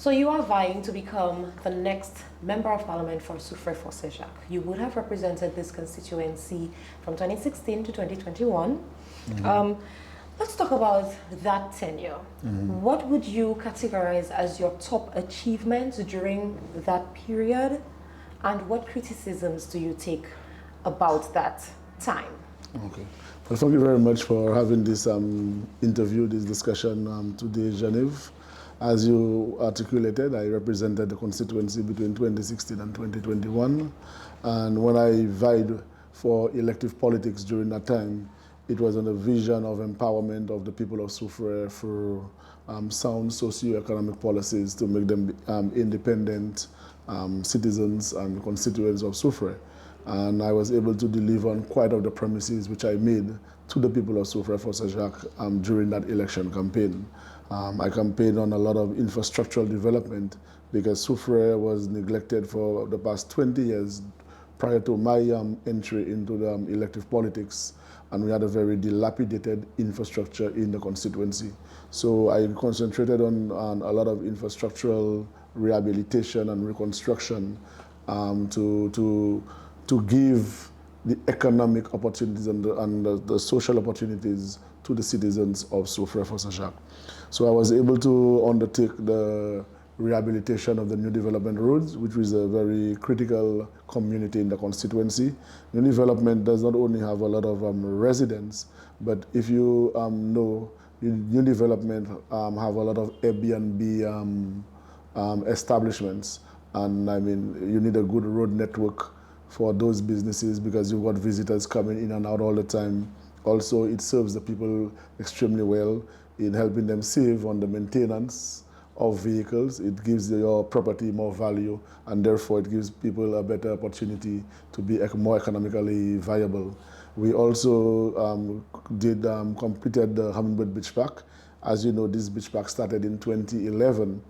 So you are vying to become the next Member of Parliament for Soufriere for St Jacques. You would have represented this constituency from 2016 to 2021. Let's talk about that tenure. What would you categorize as your top achievements during that period? And what criticisms do you take about that time? Okay. Well, thank you very much for having this interview, this discussion today, Genève. As you articulated, I represented the constituency between 2016 and 2021. And when I vied for elective politics during that time, it was on a vision of empowerment of the people of Soufriere through sound socio-economic policies to make them independent citizens and constituents of Soufriere. And I was able to deliver on quite of the promises which I made to the people of Soufriere for St Jacques during that election campaign. I campaigned on a lot of infrastructural development because Soufriere was neglected for the past 20 years prior to my entry into the elective politics, and we had a very dilapidated infrastructure in the constituency. So I concentrated on a lot of infrastructural rehabilitation and reconstruction to give the economic opportunities and the social opportunities to the citizens of Soufriere for St Jacques. So I was able to undertake the rehabilitation of the new development roads, which was a very critical community in the constituency. New development does not only have a lot of residents, but if you know, new development have a lot of Airbnb establishments. And I mean, you need a good road network for those businesses because you've got visitors coming in and out all the time. Also, it serves the people extremely well in helping them save on the maintenance of vehicles. It gives your property more value, and therefore it gives people a better opportunity to be more economically viable. We also completed the Hummingbird Beach Park. As you know, this beach park started in 2011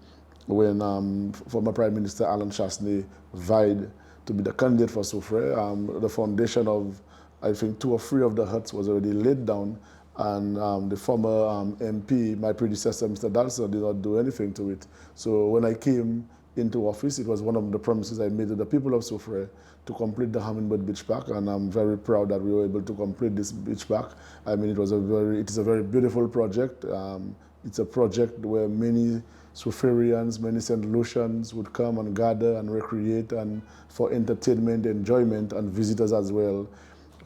when former Prime Minister Alan Chasney vied to be the candidate for Soufriere. The foundation of, I think, 2 or 3 of the huts was already laid down, and the former MP, my predecessor, Mr. Dalson, did not do anything to it. So when I came into office, it was one of the promises I made to the people of Soufriere to complete the Hummingbird Beach Park, and I'm very proud that we were able to complete this beach park. I mean, it is a very beautiful project. It's a project where many Soufrierians, many St. Lucians would come and gather and recreate and for entertainment, enjoyment, and visitors as well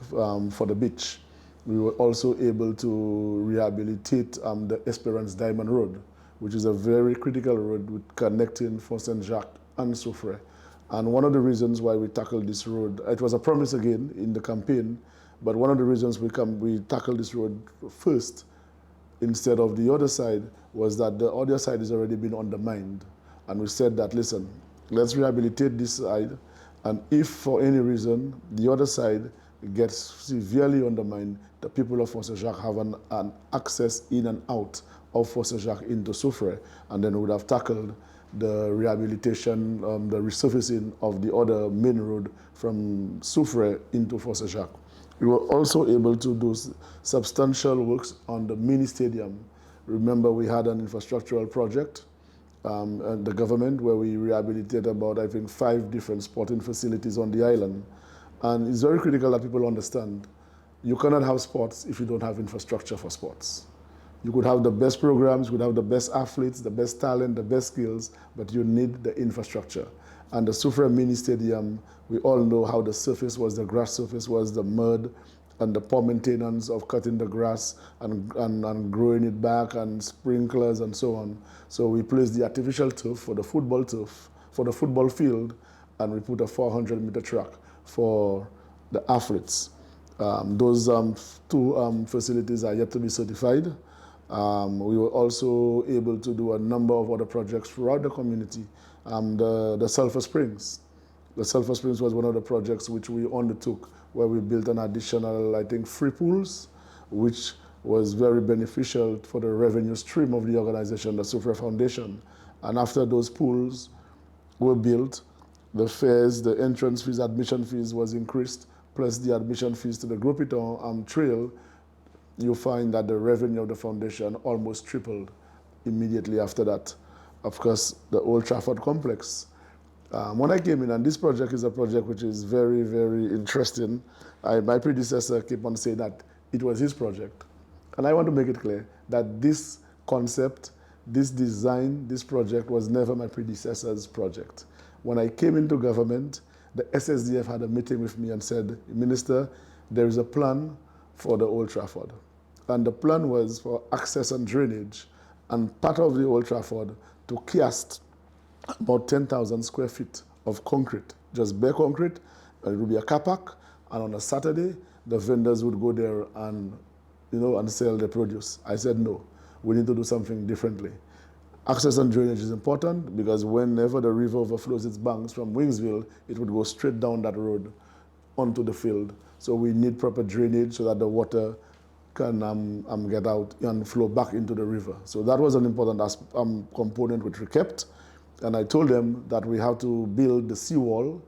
for the beach. We were also able to rehabilitate the Esperance Diamond Road, which is a very critical road with connecting for St. Jacques and Soufriere. And one of the reasons why we tackled this road, it was a promise again in the campaign, but one of the reasons we tackled this road first instead of the other side was that the other side has already been undermined. And we said that, listen, let's rehabilitate this side, and if for any reason the other side gets severely undermined, the people of St Jacques have an access in and out of St Jacques into Soufriere, and then we would have tackled the rehabilitation, the resurfacing of the other main road from Soufriere into St Jacques. We were also able to do substantial works on the mini stadium. Remember, we had an infrastructural project and the government where we rehabilitated about, I think, 5 different sporting facilities on the island. And it's very critical that people understand you cannot have sports if you don't have infrastructure for sports. You could have the best programs, you could have the best athletes, the best talent, the best skills, but you need the infrastructure. And the Soufriere mini stadium, we all know how the surface was, the grass surface was, the mud, and the poor maintenance of cutting the grass and growing it back, and sprinklers and so on. So we placed the artificial turf, for the football field, and we put a 400-meter track for the athletes. Those 2 facilities are yet to be certified. We were also able to do a number of other projects throughout the community. The Sulphur Springs. The Sulphur Springs was one of the projects which we undertook, where we built an additional, I think, 3 pools, which was very beneficial for the revenue stream of the organization, the Soufriere Foundation. And after those pools were built, the fares, the entrance fees, admission fees was increased, plus the admission fees to the Gros Piton Trail. You find that the revenue of the foundation almost tripled immediately after that. of course, the Old Trafford complex. When I came in, and this project is a project which is very, very interesting. My predecessor kept on saying that it was his project. And I want to make it clear that this concept, this design, this project was never my predecessor's project. When I came into government, the SSDF had a meeting with me and said, Minister, there is a plan for the Old Trafford. And the plan was for access and drainage, and part of the Old Trafford to cast about 10,000 square feet of concrete, just bare concrete. It would be a car park, and on a Saturday, the vendors would go there and, and sell their produce. I said, no, we need to do something differently. Access and drainage is important because whenever the river overflows its banks from Wingsville, it would go straight down that road onto the field. So we need proper drainage so that the water can get out and flow back into the river. So that was an important component which we kept. And I told them that we have to build the seawall,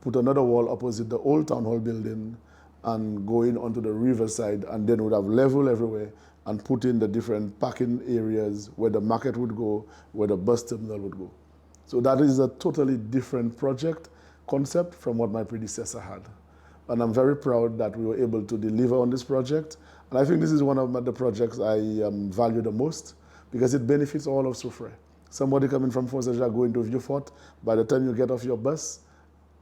put another wall opposite the old town hall building and go in onto the riverside, and then we'd have level everywhere and put in the different parking areas where the market would go, where the bus terminal would go. So that is a totally different project concept from what my predecessor had. And I'm very proud that we were able to deliver on this project. And I think this is one of the projects I value the most because it benefits all of Soufriere. Somebody coming from St Jacques going to Vieux-Fort, by the time you get off your bus,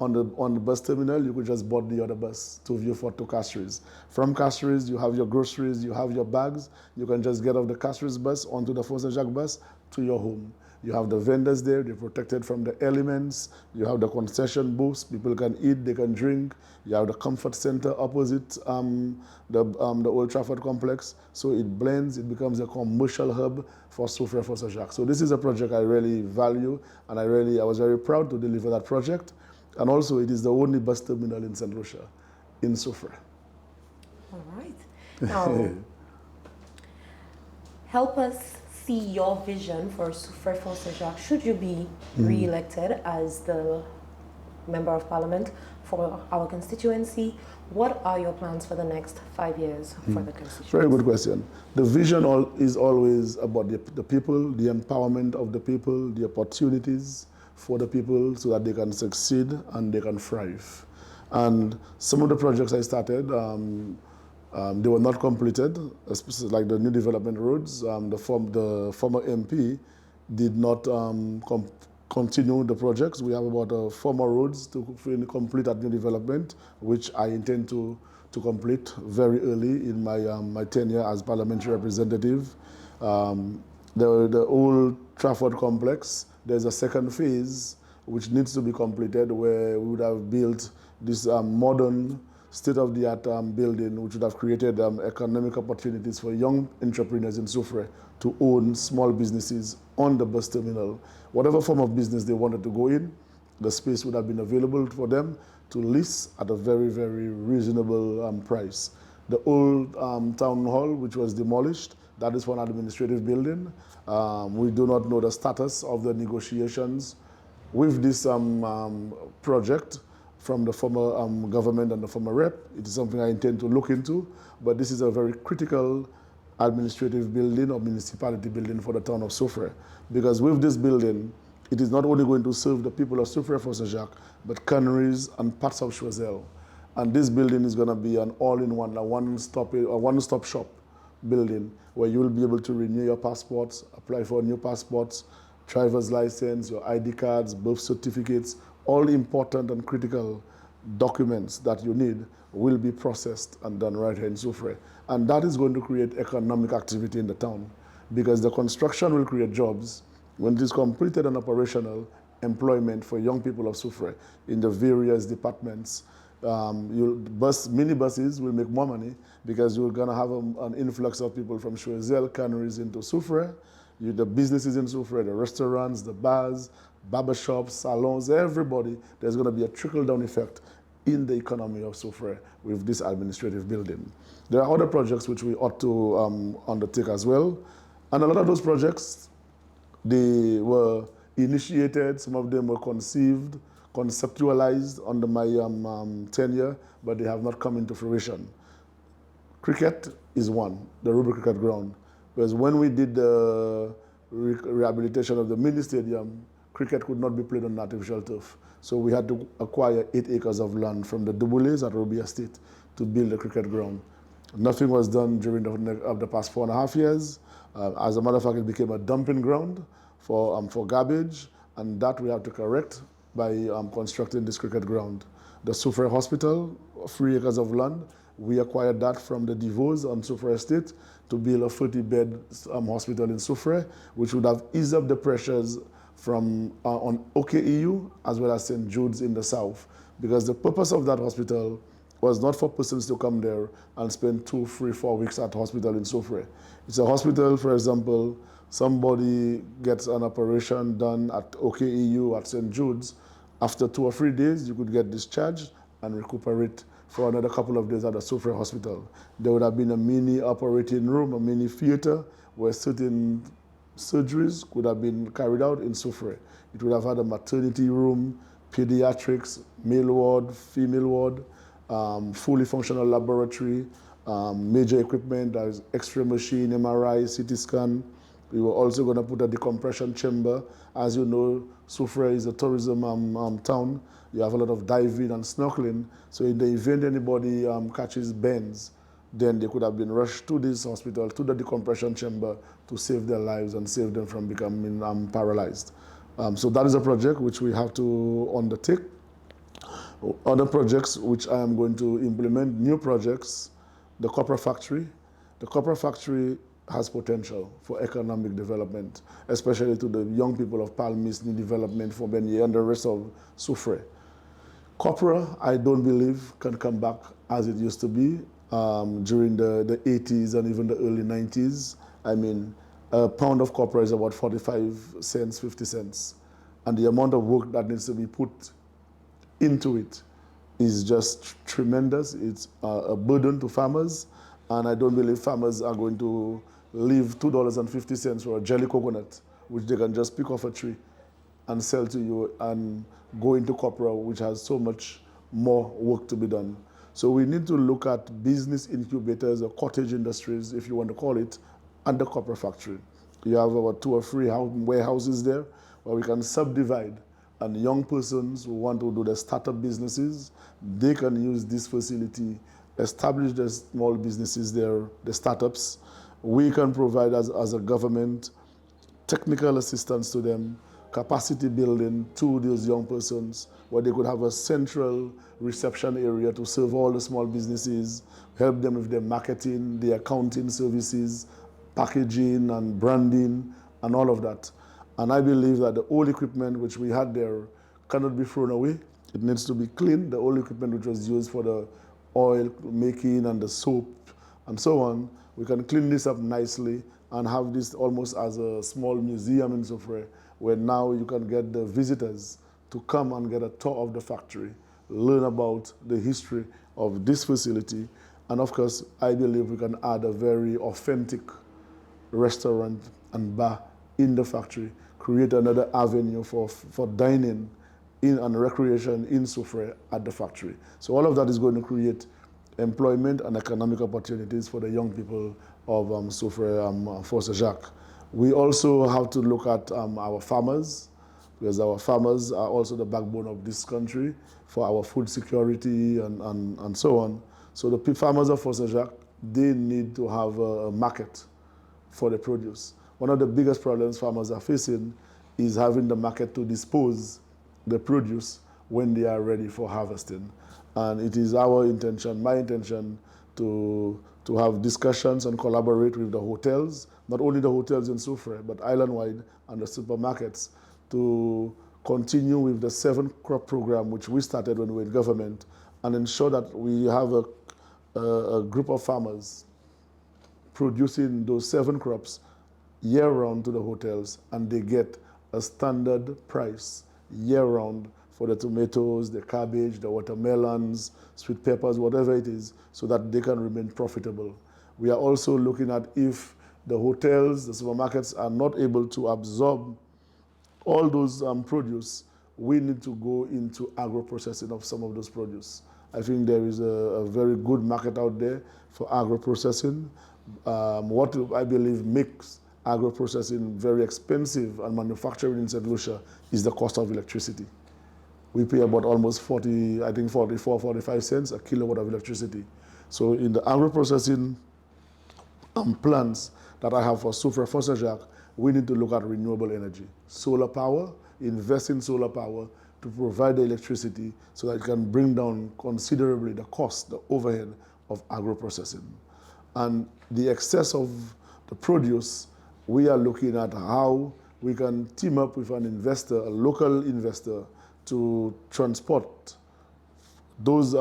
on the bus terminal, you could just board the other bus to Vieux-Fort to Castries. From Castries, you have your groceries, you have your bags. You can just get off the Castries bus onto the St Jacques bus to your home. You have the vendors there, they're protected from the elements. You have the concession booths, people can eat, they can drink. You have the comfort center opposite the Old Trafford complex. So it blends, it becomes a commercial hub for Soufriere for St Jacques. So this is a project I really value, and I was very proud to deliver that project. And also it is the only bus terminal in St. Lucia, in Soufriere. All right. Now, help us see your vision for Soufriere for St Jacques should you be re-elected as the Member of Parliament for our constituency. What are your plans for the next 5 years for the constituency? Very good question. The vision is always about the people, the empowerment of the people, the opportunities for the people so that they can succeed and they can thrive. And some of the projects I started, they were not completed, especially like the new development roads. The former MP did not continue the projects. We have about 4 more roads to complete that new development, which I intend to complete very early in my tenure as parliamentary representative. The Old Trafford complex, there's a second phase which needs to be completed where we would have built this modern state-of-the-art building which would have created economic opportunities for young entrepreneurs in Soufriere to own small businesses on the bus terminal. Whatever form of business they wanted to go in, the space would have been available for them to lease at a very, very reasonable price. The old town hall, which was demolished, that is for an administrative building. We do not know the status of the negotiations with this project from the former government and the former rep. It is something I intend to look into, but this is a very critical administrative building or municipality building for the town of Soufriere. Because with this building, it is not only going to serve the people of Soufriere for St Jacques, but Canaries and parts of Choiseul. And this building is going to be an all-in-one, a one-stop shop building where you will be able to renew your passports, apply for new passports, driver's license, your ID cards, birth certificates, all important and critical documents that you need will be processed and done right here in Soufriere. And that is going to create economic activity in the town because the construction will create jobs. When it is completed and operational, employment for young people of Soufriere in the various departments. Minibuses will make more money because you're going to have an influx of people from Choiseul, Canaries into Soufriere. The businesses in Soufriere, the restaurants, the bars, barbershops, salons, everybody, there's going to be a trickle-down effect in the economy of Soufriere with this administrative building. There are other projects which we ought to undertake as well. And a lot of those projects, they were initiated, some of them were conceived, conceptualized under my tenure, but they have not come into fruition. Cricket is one, the Ruby Cricket Ground. Because when we did the rehabilitation of the mini stadium, cricket could not be played on artificial turf. So we had to acquire 8 acres of land from the Duboules at Roby Estate to build a cricket ground. Nothing was done during the past 4.5 years. As a matter of fact, it became a dumping ground for garbage, and that we have to correct by constructing this cricket ground. The Soufriere Hospital, 3 acres of land, we acquired that from the Devos on Soufriere Estate to build a 30-bed hospital in Soufriere, which would have eased up the pressures from on OKEU as well as St Jude's in the south, because the purpose of that hospital was not for persons to come there and spend 2, 3, 4 weeks at hospital in Soufriere. It's a hospital, for example, somebody gets an operation done at OKEU at St Jude's. After 2 or 3 days, you could get discharged and recuperate for another couple of days at the Soufriere Hospital. There would have been a mini operating room, a mini theater, where certain surgeries could have been carried out in Soufriere. It would have had a maternity room, pediatrics, male ward, female ward, fully functional laboratory, major equipment, that is X-ray machine, MRI, CT scan. We were also going to put a decompression chamber. As you know, Soufriere is a tourism town. You have a lot of diving and snorkeling. So in the event anybody catches bends, then they could have been rushed to this hospital, to the decompression chamber, to save their lives and save them from becoming paralyzed. So that is a project which we have to undertake. Other projects which I am going to implement, new projects, the copper factory. The copper factory has potential for economic development, especially to the young people of Palmis, new development for Benye and the rest of Soufriere. Copper, I don't believe, can come back as it used to be during the 80s and even the early 90s. I mean, a pound of copper is about 45 cents, 50 cents. And the amount of work that needs to be put into it is just tremendous. It's a burden to farmers, and I don't believe farmers are going to leave $2.50 for a jelly coconut, which they can just pick off a tree and sell to you, and go into copra, which has so much more work to be done. So we need to look at business incubators or cottage industries, if you want to call it, at the copper factory. You have about 2 or 3 warehouses there where we can subdivide, and young persons who want to do the startup businesses, they can use this facility, establish their small businesses there, the startups. We can provide as a government technical assistance to them, capacity building to those young persons, where they could have a central reception area to serve all the small businesses, help them with their marketing, their accounting services, packaging and branding, and all of that. And I believe that the old equipment which we had there cannot be thrown away. It needs to be cleaned. The old equipment which was used for the oil making and the soap and so on, we can clean this up nicely and have this almost as a small museum in Soufriere, where now you can get the visitors to come and get a tour of the factory, learn about the history of this facility, and of course, I believe we can add a very authentic restaurant and bar in the factory, create another avenue for dining in and recreation in Soufriere at the factory. So all of that is going to create employment and economic opportunities for the young people of Soufriere for St Jacques. We also have to look at our farmers, because our farmers are also the backbone of this country for our food security and so on. So the farmers of St Jacques, they need to have a market for the produce. One of the biggest problems farmers are facing is having the market to dispose the produce when they are ready for harvesting. And it is our intention, my intention, to have discussions and collaborate with the hotels, not only the hotels in Soufriere, but island-wide, and the supermarkets, to continue with the 7-crop program, which we started when we were in government, and ensure that we have a group of farmers producing those 7 crops year-round to the hotels, and they get a standard price year-round for the tomatoes, the cabbage, the watermelons, sweet peppers, whatever it is, so that they can remain profitable. We are also looking at if the hotels, the supermarkets are not able to absorb all those produce, we need to go into agro-processing of some of those produce. I think there is a very good market out there for agro-processing. What I believe makes agro-processing very expensive and manufacturing in St. Lucia is the cost of electricity. We pay about almost 44, 45 cents a kilowatt of electricity. So in the agro-processing plants that I have for Soufriere for St Jacques, we need to look at renewable energy. Solar power, invest in solar power to provide the electricity so that it can bring down considerably the cost, the overhead of agro-processing. And the excess of the produce, we are looking at how we can team up with an investor, a local investor, to transport those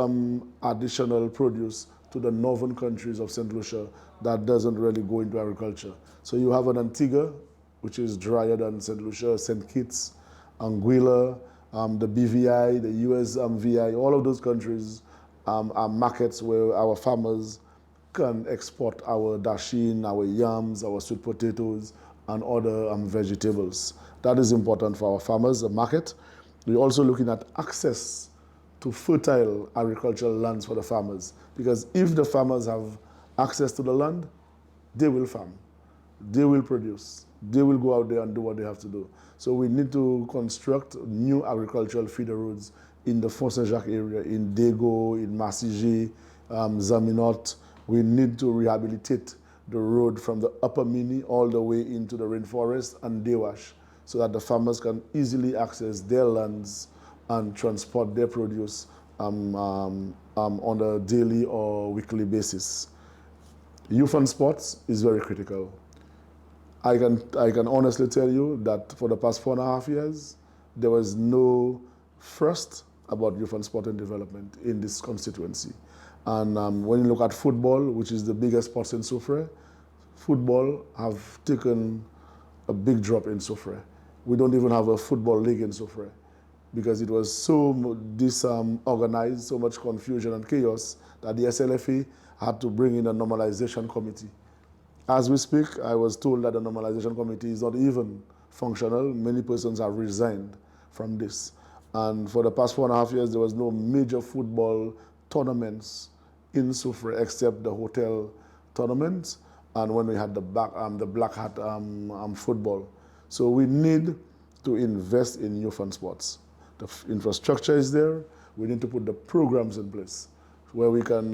additional produce to the northern countries of St. Lucia that doesn't really go into agriculture. So you have an Antigua, which is drier than St. Lucia, St. Kitts, Anguilla, the BVI, the US VI, all of those countries are markets where our farmers can export our dashin, our yams, our sweet potatoes, and other vegetables. That is important for our farmers, the market. We're also looking at access to fertile agricultural lands for the farmers. Because if the farmers have access to the land, they will farm, they will produce, they will go out there and do what they have to do. So we need to construct new agricultural feeder roads in the Fort St Jacques area, in Dego, in Massige, Zaminot. We need to rehabilitate the road from the upper Mini all the way into the rainforest and Dewash, so that the farmers can easily access their lands and transport their produce on a daily or weekly basis. Youth and sports is very critical. I can honestly tell you that for the past 4.5 years, there was no first about youth and sport and development in this constituency. And when you look at football, which is the biggest sport in Soufriere, football have taken a big drop in Soufriere. We don't even have a football league in Soufriere because it was so disorganized, so much confusion and chaos that the SLFA had to bring in a normalization committee. As we speak, I was told that the normalization committee is not even functional. Many persons have resigned from this. And for the past 4.5 years, there was no major football tournaments in Soufriere except the hotel tournaments and when we had the black hat football. So we need to invest in youth and sports. The infrastructure is there. We need to put the programs in place where we can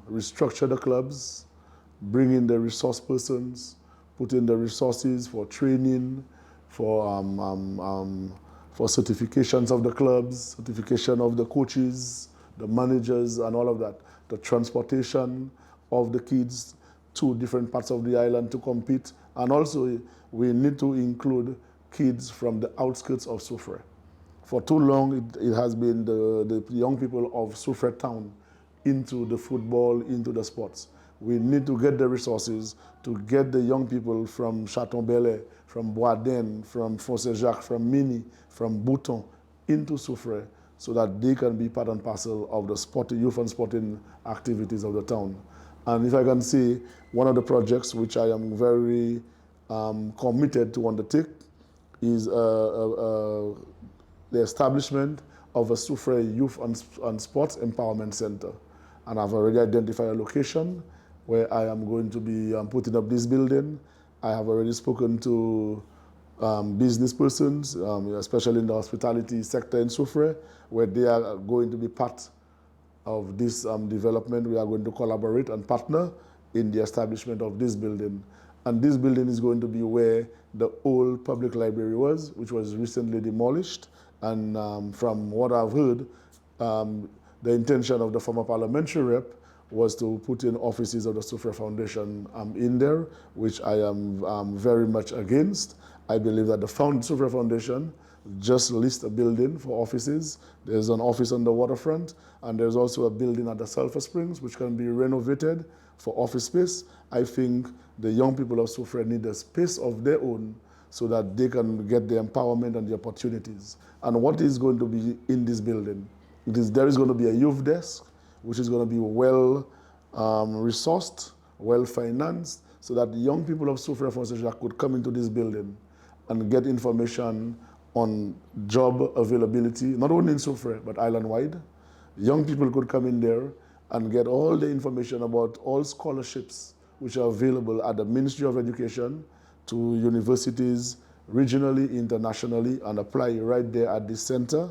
restructure the clubs, bring in the resource persons, put in the resources for training, for certifications of the clubs, certification of the coaches, the managers, and all of that. The transportation of the kids to different parts of the island to compete. And also, we need to include kids from the outskirts of Soufriere. For too long, it has been the young people of Soufriere town into the football, into the sports. We need to get the resources to get the young people from Chaton-Belair, from Boisden, from Fort St Jacques, from Mini, from Bouton into Soufriere so that they can be part and parcel of the youth and sporting activities of the town. And if I can say, one of the projects which I am very committed to undertake is the establishment of a Soufriere Youth and Sports Empowerment Center. And I've already identified a location where I am going to be putting up this building. I have already spoken to business persons, especially in the hospitality sector in Soufriere, where they are going to be part of this development. We are going to collaborate and partner in the establishment of this building. And this building is going to be where the old public library was, which was recently demolished. And from what I've heard, the intention of the former parliamentary rep was to put in offices of the Soufriere Foundation in there, which I am very much against. I believe that the Soufriere Foundation just leased a building for offices. There's an office on the waterfront, and there's also a building at the Sulphur Springs, which can be renovated for office space. I think the young people of Soufriere need a space of their own so that they can get the empowerment and the opportunities. And what is going to be in this building? There is going to be a youth desk, which is going to be well resourced, well financed, so that the young people of Soufriere for St Jacques could come into this building and get information on job availability, not only in Soufriere, but island-wide. Young people could come in there and get all the information about all scholarships which are available at the Ministry of Education, to universities, regionally, internationally, and apply right there at this center.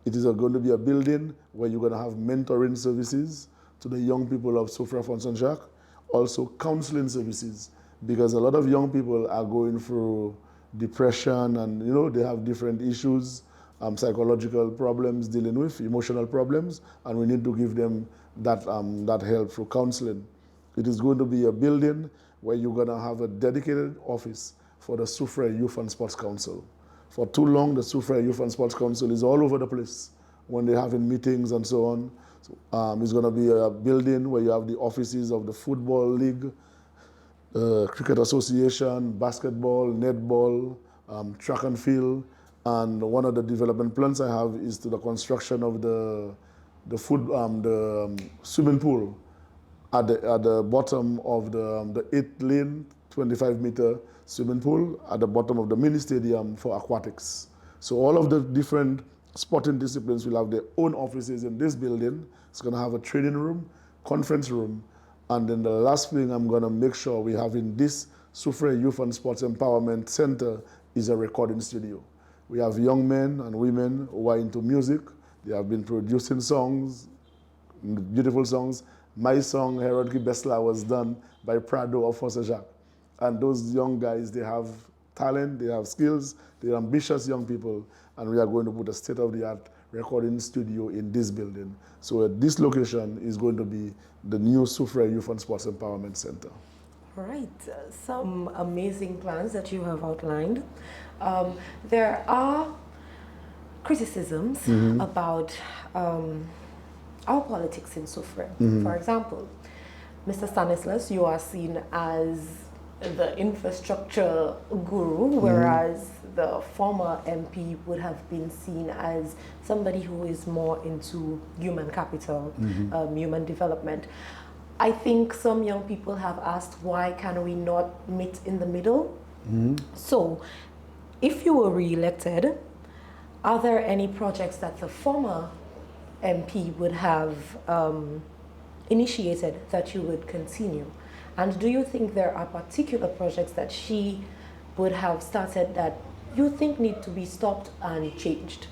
It is going to be a building where you're going to have mentoring services to the young people of Soufriere from St Jacques, also counseling services, because a lot of young people are going through depression and they have different issues, psychological problems dealing with, emotional problems, and we need to give them that, that help through counseling. It is going to be a building where you're going to have a dedicated office for the Soufriere Youth and Sports Council. For too long, the Soufriere Youth and Sports Council is all over the place when they're having meetings and so on. So, it's going to be a building where you have the offices of the Football League, Cricket Association, basketball, netball, track and field, and one of the development plans I have is to the construction of the swimming pool at the bottom of the 8-lane, 25-meter swimming pool at the bottom of the mini stadium for aquatics. So all of the different sporting disciplines will have their own offices in this building. It's going to have a training room, conference room, and then the last thing I'm going to make sure we have in this Soufriere Youth and Sports Empowerment Center is a recording studio. We have young men and women who are into music. They have been producing songs, beautiful songs. My song, Herod Stanislas, was done by Prado of St Jacques. And those young guys, they have talent, they have skills, they're ambitious young people, and we are going to put a state-of-the-art recording studio in this building. So this location is going to be the new Soufriere Youth and Sports Empowerment Center. All right, some amazing plans that you have outlined. There are criticisms about our politics in Soufriere. For example, Mr. Stanislas, you are seen as the infrastructure guru, whereas the former MP would have been seen as somebody who is more into human capital, human development. I think some young people have asked, why can we not meet in the middle? So, if you were re-elected, are there any projects that the former MP would have initiated that you would continue? And do you think there are particular projects that she would have started that you think need to be stopped and changed?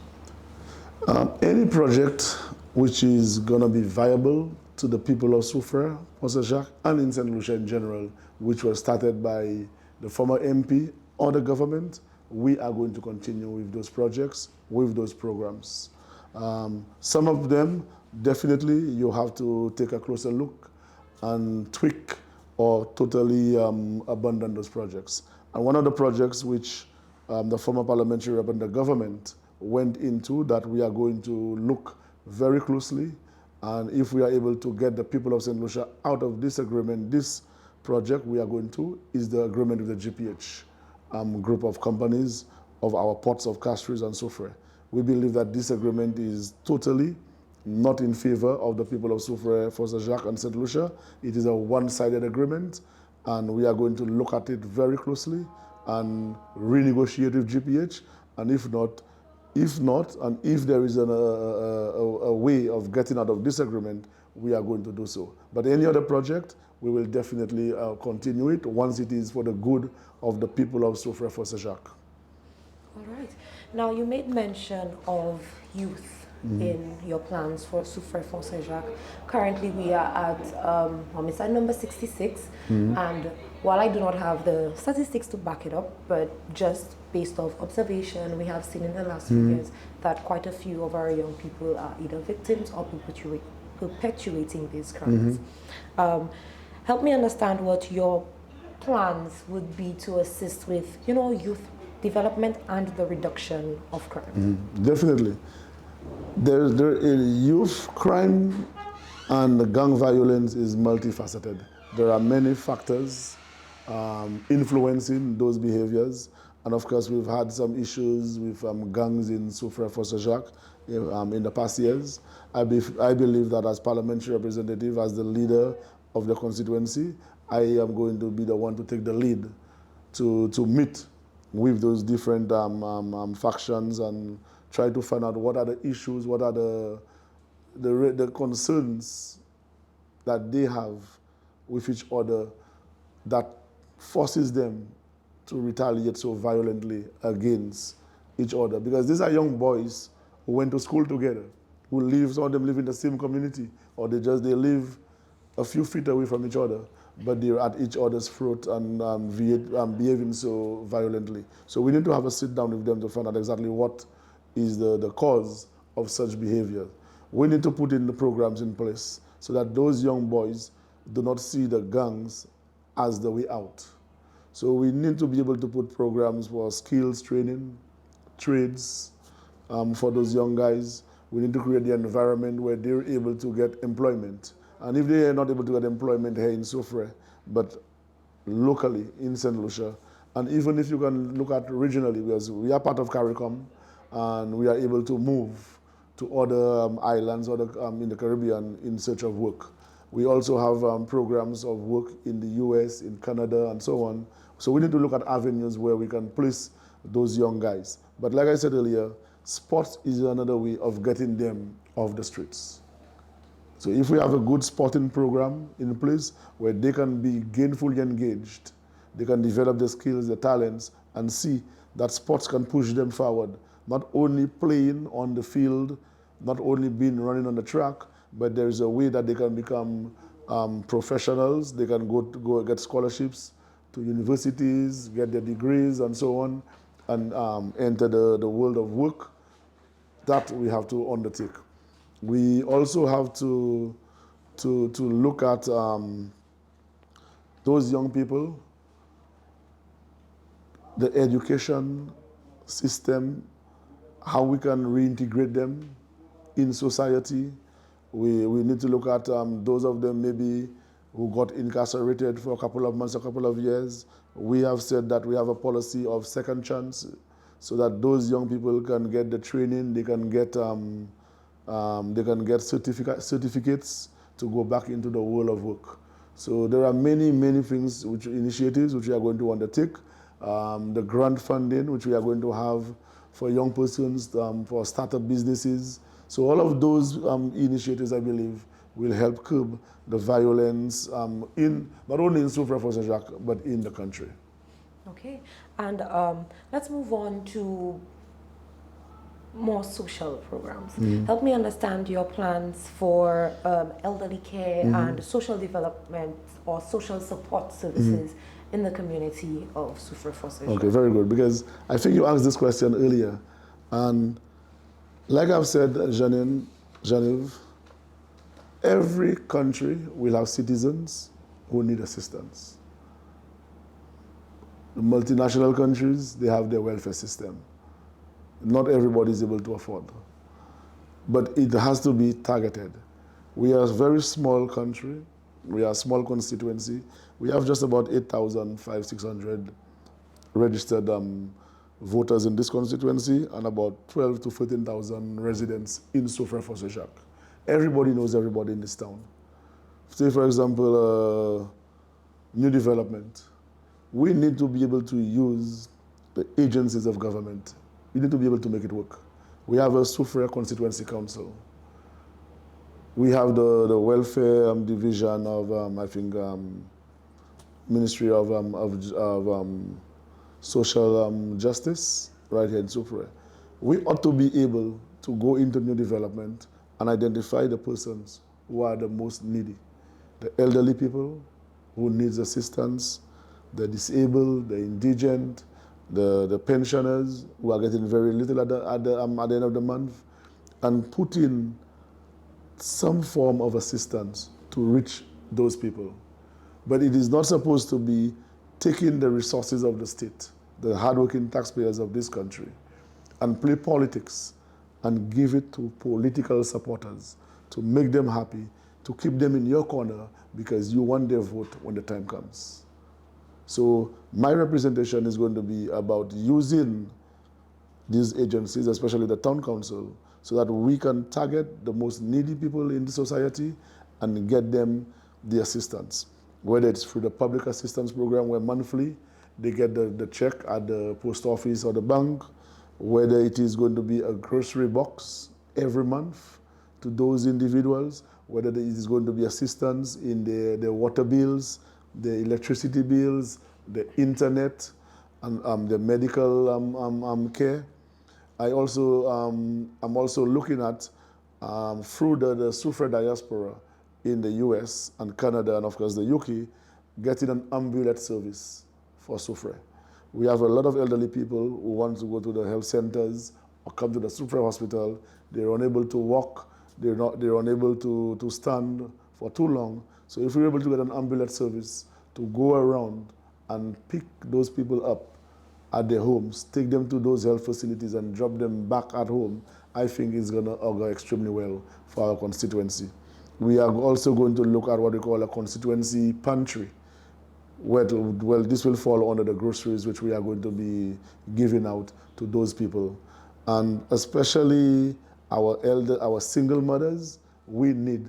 Any project which is going to be viable to the people of Soufriere, St Jacques, and in St. Lucia in general, which was started by the former MP or the government, we are going to continue with those projects, with those programs. Some of them, definitely, you have to take a closer look and tweak or totally abandon those projects. And one of the projects which the former parliamentary rep and the government went into that we are going to look very closely, and if we are able to get the people of St. Lucia out of this agreement, this project we are going to, is the agreement with the GPH group of companies of our ports of Castries and Soufriere. We believe that this agreement is totally not in favor of the people of Soufriere, St Jacques and St Lucia. It is a one-sided agreement, and we are going to look at it very closely and renegotiate with GPH, and if not, and if there is a way of getting out of this agreement, we are going to do so. But any other project, we will definitely continue it once it is for the good of the people of Soufriere, St Jacques. All right. Now, you made mention of youth in your plans for Soufriere St Jacques. Currently, we are at homicide number 66, and while I do not have the statistics to back it up, but just based off observation, we have seen in the last few years that quite a few of our young people are either victims or perpetuating these crimes. Help me understand what your plans would be to assist with, youth development and the reduction of crime. Definitely. There youth crime and gang violence is multifaceted. There are many factors influencing those behaviors, and of course we've had some issues with gangs in Soufriere St Jacques in the past years. I believe that as parliamentary representative, as the leader of the constituency, I am going to be the one to take the lead to meet with those different factions and try to find out what are the issues, what are the concerns that they have with each other that forces them to retaliate so violently against each other, because these are young boys who went to school together, who live, some of them live in the same community, or they live a few feet away from each other, but they're at each other's throat and behaving so violently. So we need to have a sit down with them to find out exactly what is the cause of such behavior. We need to put in the programs in place so that those young boys do not see the gangs as the way out. So we need to be able to put programs for skills training, trades for those young guys. We need to create the environment where they're able to get employment. And if they are not able to get employment here in Soufriere, but locally in St. Lucia, and even if you can look at regionally, because we are part of CARICOM, and we are able to move to other islands in the Caribbean in search of work. We also have programs of work in the US, in Canada, and so on. So we need to look at avenues where we can place those young guys. But like I said earlier, sports is another way of getting them off the streets. So if we have a good sporting program in place where they can be gainfully engaged, they can develop their skills, their talents, and see that sports can push them forward. Not only playing on the field, not only being running on the track, but there's a way that they can become professionals. They can go get scholarships to universities, get their degrees, and so on, and enter the world of work. That we have to undertake. We also have to look at those young people, the education system, how we can reintegrate them in society. We need to look at those of them maybe who got incarcerated for a couple of months, a couple of years. We have said that we have a policy of second chance so that those young people can get the training, they can get certificates to go back into the world of work. So there are many things, initiatives which we are going to undertake. The grant funding, which we are going to have for young persons, for startup businesses. So all of those initiatives, I believe, will help curb the violence not only in Soufriere for St Jacques, but in the country. Okay, and let's move on to more social programs. Help me understand your plans for elderly care and social development or social support services in the community of Soufriere for St Jacques. Okay, very good, because I think you asked this question earlier, and like I've said, Genevieve, every country will have citizens who need assistance. The multinational countries, they have their welfare system. Not everybody is able to afford. But it has to be targeted. We are a very small country. We are a small constituency. We have just about 8,500-600 registered voters in this constituency and about 12 to 14,000 residents in Soufriere for St Jacques. Everybody knows everybody in this town. Say, for example, new development. We need to be able to use the agencies of government. We need to be able to make it work. We have a Soufriere Constituency Council. We have the welfare division of, Ministry of Social Justice right here in Soufriere. We ought to be able to go into new development and identify the persons who are the most needy. The elderly people who needs assistance, the disabled, the indigent, the pensioners who are getting very little at the end of the month, and put in some form of assistance to reach those people. But it is not supposed to be taking the resources of the state, the hardworking taxpayers of this country, and play politics and give it to political supporters to make them happy, to keep them in your corner because you want their vote when the time comes. So my representation is going to be about using these agencies, especially the town council, so that we can target the most needy people in the society and get them the assistance. Whether it's through the public assistance program where monthly they get the check at the post office or the bank, whether it is going to be a grocery box every month to those individuals, whether it is going to be assistance in the water bills, the electricity bills, the internet, and the medical care. I'm also looking at through the Soufriere diaspora in the US and Canada and of course the UK, getting an ambulance service for Soufriere. We have a lot of elderly people who want to go to the health centers or come to the Soufriere hospital. They're unable to walk. They're unable to stand for too long. So if we're able to get an ambulance service to go around and pick those people up at their homes, take them to those health facilities and drop them back at home, I think it's going to augur extremely well for our constituency. We are also going to look at what we call a constituency pantry, where this will fall under the groceries which we are going to be giving out to those people. And especially our single mothers, we need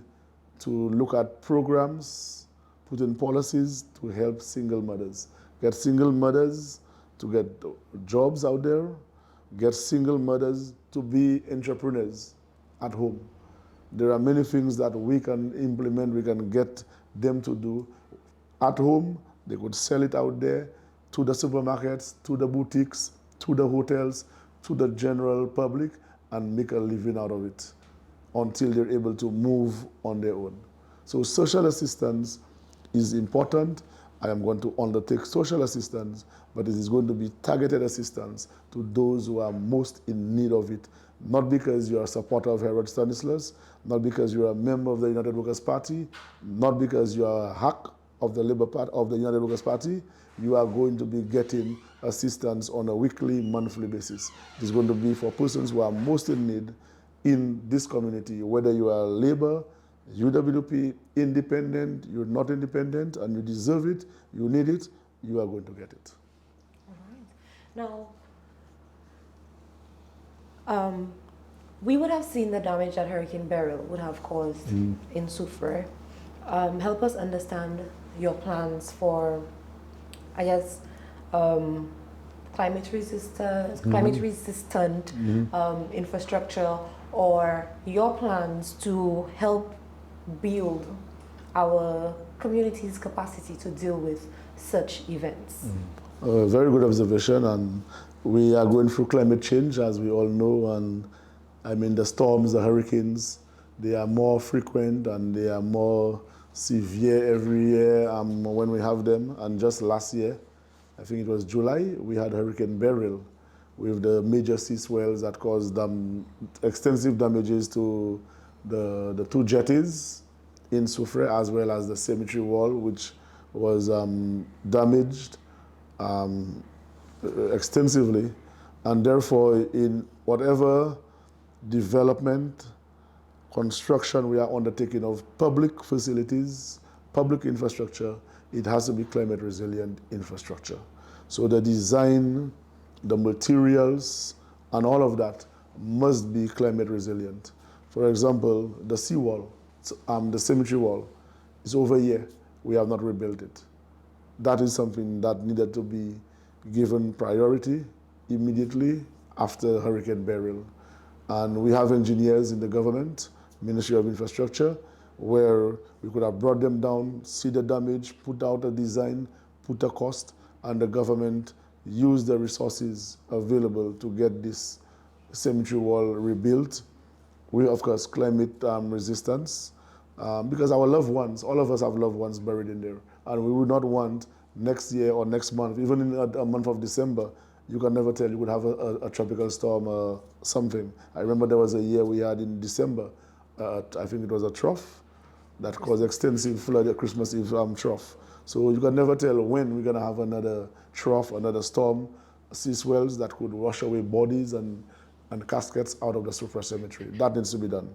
to look at programs, put in policies to help single mothers. Get single mothers to get jobs out there, get single mothers to be entrepreneurs at home. There are many things that we can implement, we can get them to do at home. They could sell it out there to the supermarkets, to the boutiques, to the hotels, to the general public, and make a living out of it until they're able to move on their own. So social assistance is important. I am going to undertake social assistance, but it is going to be targeted assistance to those who are most in need of it, not because you are a supporter of Herod Stanislas, not because you are a member of the United Workers' Party, not because you are a hack of the Labour Party, of the United Workers' Party. You are going to be getting assistance on a weekly, monthly basis. It is going to be for persons who are most in need in this community, whether you are Labour, UWP, independent, you're not independent, and you deserve it, you need it, you are going to get it. All right. Now, we would have seen the damage that Hurricane Beryl would have caused in Soufriere. Help us understand your plans for, I guess, climate resistant infrastructure, or your plans to help build our community's capacity to deal with such events. Very good observation, and we are going through climate change, as we all know, and I mean the storms, the hurricanes, they are more frequent and they are more severe every year when we have them. And just last year, I think it was July, we had Hurricane Beryl with the major sea swells that caused extensive damages to the two jetties in Soufriere, as well as the cemetery wall, which was damaged extensively. And therefore, in whatever development, construction we are undertaking of public facilities, public infrastructure, it has to be climate resilient infrastructure. So the design, the materials, and all of that must be climate resilient. For example, the seawall, the cemetery wall, is over a year. We have not rebuilt it. That is something that needed to be given priority immediately after Hurricane Beryl. And we have engineers in the government, Ministry of Infrastructure, where we could have brought them down, see the damage, put out a design, put a cost, and the government used the resources available to get this cemetery wall rebuilt. We, of course, climate resistance, because our loved ones, all of us have loved ones buried in there, and we would not want next year or next month, even in a month of December, you can never tell, you could have a tropical storm or something. I remember there was a year we had in December, I think it was a trough that caused extensive flood at Christmas Eve trough. So you can never tell when we're gonna have another trough, another storm, sea swells that could wash away bodies and caskets out of the Soufriere cemetery. That needs to be done.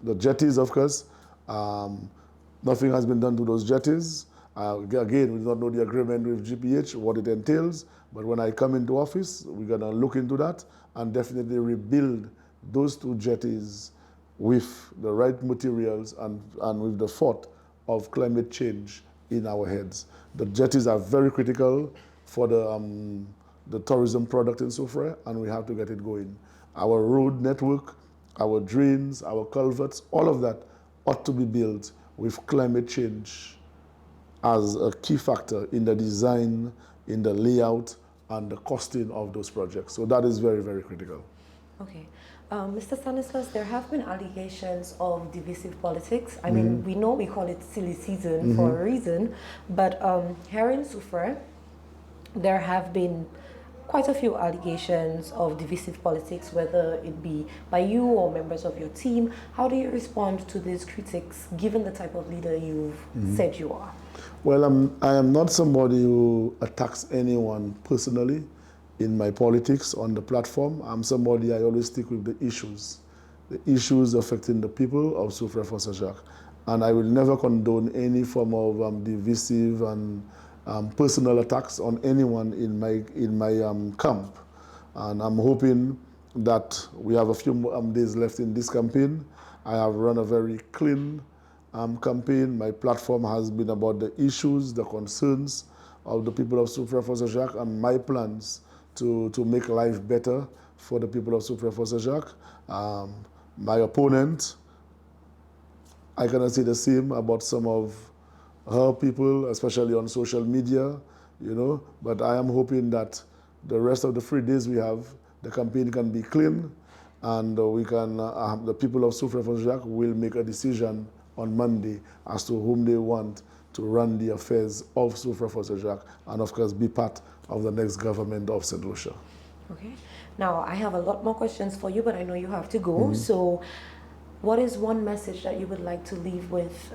The jetties, of course, nothing has been done to those jetties. Again, we do not know the agreement with GPH, what it entails, but when I come into office, we're gonna look into that and definitely rebuild those two jetties with the right materials and with the thought of climate change in our heads. The jetties are very critical for the tourism product in Soufriere, and we have to get it going. Our road network, our drains, our culverts, all of that ought to be built with climate change as a key factor in the design, in the layout, and the costing of those projects. So that is very, very critical. Okay. Mr. Stanislas, there have been allegations of divisive politics. I mean, we know we call it silly season for a reason, but here in Soufriere, there have been quite a few allegations of divisive politics, whether it be by you or members of your team. How do you respond to these critics, given the type of leader you've said you are? Well, I am not somebody who attacks anyone personally in my politics on the platform. I'm somebody, I always stick with the issues affecting the people of Soufriere for St Jacques. And I will never condone any form of divisive and personal attacks on anyone in my camp. And I'm hoping that we have a few days left in this campaign. I have run a very clean campaign. My platform has been about the issues, the concerns of the people of Soufriere for St Jacques, and my plans to make life better for the people of Soufriere for St Jacques. My opponent, I cannot say the same about some of her people, especially on social media, you know, but I am hoping that the rest of the 3 days we have, the campaign can be clean, and we can, the people of Soufriere for St Jacques will make a decision on Monday as to whom they want to run the affairs of Soufriere for St Jacques, and of course be part of the next government of St Lucia. Okay. Now, I have a lot more questions for you, but I know you have to go. So what is one message that you would like to leave with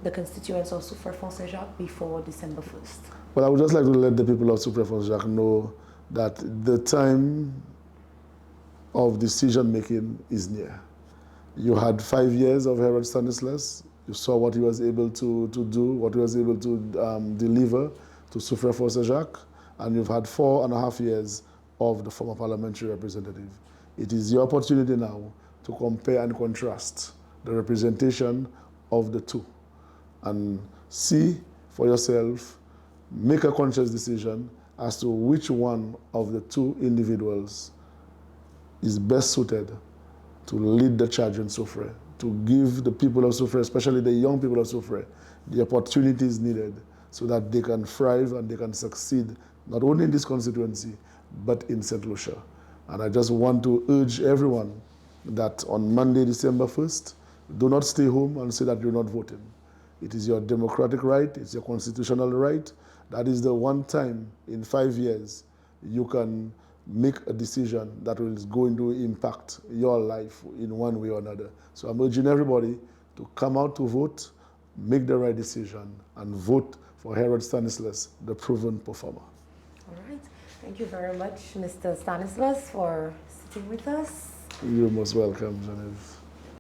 the constituents of Soufriere for St Jacques before December 1st? Well, I would just like to let the people of Soufriere for St Jacques know that the time of decision making is near. You had 5 years of Herod Stanislas. You saw what he was able to do, what he was able to deliver to Soufriere for St Jacques, and you've had 4.5 years of the former parliamentary representative. It is your opportunity now to compare and contrast the representation of the two and see for yourself, make a conscious decision as to which one of the two individuals is best suited to lead the charge in Soufriere, to give the people of Soufriere, especially the young people of Soufriere, the opportunities needed so that they can thrive and they can succeed, not only in this constituency, but in St. Lucia. And I just want to urge everyone that on Monday, December 1st, do not stay home and say that you're not voting. It is your democratic right, it's your constitutional right. That is the one time in 5 years you can make a decision that is going to impact your life in one way or another. So I'm urging everybody to come out to vote, make the right decision, and vote for Herod Stanislas, the proven performer. All right. Thank you very much, Mr. Stanislas, for sitting with us. You're most welcome, Genevieve.